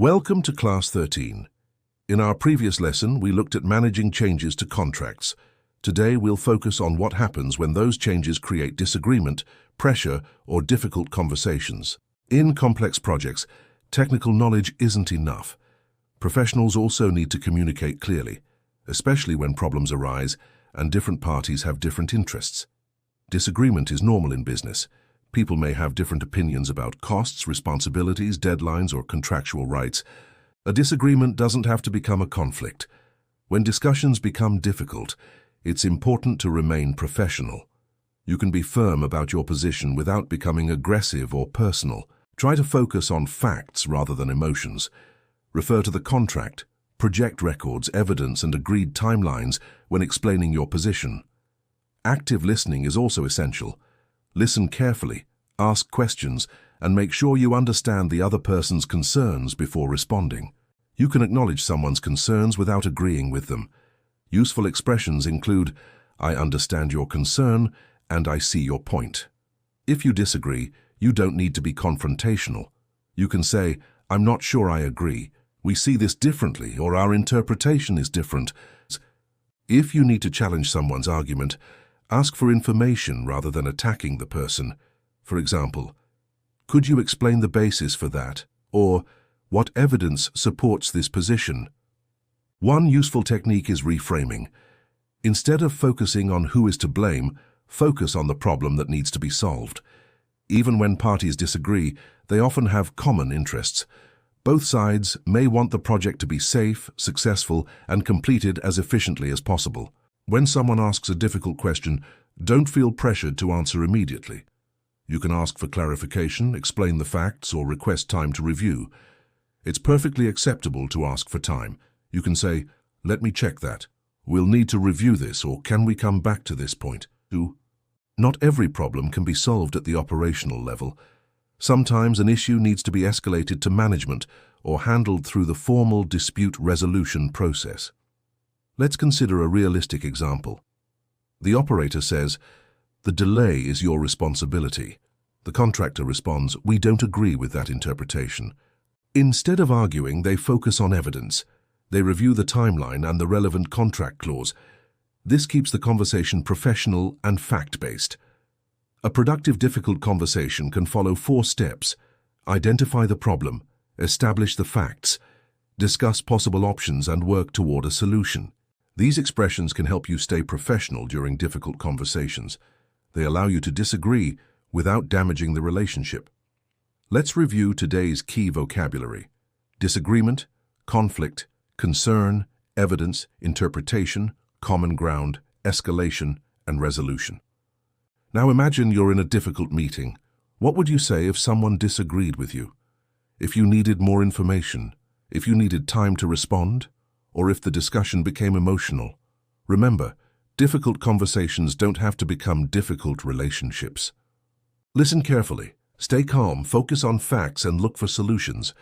Welcome to Class 13. In our previous lesson, we looked at managing changes to contracts. Today, we'll focus on what happens when those changes create disagreement, pressure, or difficult conversations. In complex projects, technical knowledge isn't enough. Professionals also need to communicate clearly, especially when problems arise and different parties have different interests. Disagreement is normal in business. People may have different opinions about costs, responsibilities, deadlines, or contractual rights. A disagreement doesn't have to become a conflict. When discussions become difficult, it's important to remain professional. You can be firm about your position without becoming aggressive or personal. Try to focus on facts rather than emotions. Refer to the contract, project records, evidence, and agreed timelines when explaining your position. Active listening is also essential. Listen carefully, ask questions, and make sure you understand the other person's concerns before responding. You can acknowledge someone's concerns without agreeing with them. Useful expressions include, "I understand your concern," and "I see your point." If you disagree, you don't need to be confrontational. You can say, "I'm not sure I agree. We see this differently," or "Our interpretation is different." If you need to challenge someone's argument, ask for information rather than attacking the person. For example, "Could you explain the basis for that?" Or, "What evidence supports this position?" One useful technique is reframing. Instead of focusing on who is to blame, focus on the problem that needs to be solved. Even when parties disagree, they often have common interests. Both sides may want the project to be safe, successful, and completed as efficiently as possible. When someone asks a difficult question, don't feel pressured to answer immediately. You can ask for clarification, explain the facts, or request time to review. It's perfectly acceptable to ask for time. You can say, "Let me check that. We'll need to review this," or "Can we come back to this point?" Not every problem can be solved at the operational level. Sometimes an issue needs to be escalated to management or handled through the formal dispute resolution process. Let's consider a realistic example. The operator says, "The delay is your responsibility." The contractor responds, "We don't agree with that interpretation." Instead of arguing, they focus on evidence. They review the timeline and the relevant contract clause. This keeps the conversation professional and fact-based. A productive, difficult conversation can follow 4 steps. Identify the problem, establish the facts, discuss possible options, and work toward a solution. These expressions can help you stay professional during difficult conversations. They allow you to disagree without damaging the relationship. Let's review today's key vocabulary: disagreement, conflict, concern, evidence, interpretation, common ground, escalation, and resolution. Now imagine you're in a difficult meeting. What would you say if someone disagreed with you? If you needed more information? If you needed time to respond? Or if the discussion became emotional? Remember, difficult conversations don't have to become difficult relationships. Listen carefully, stay calm, focus on facts, and look for solutions.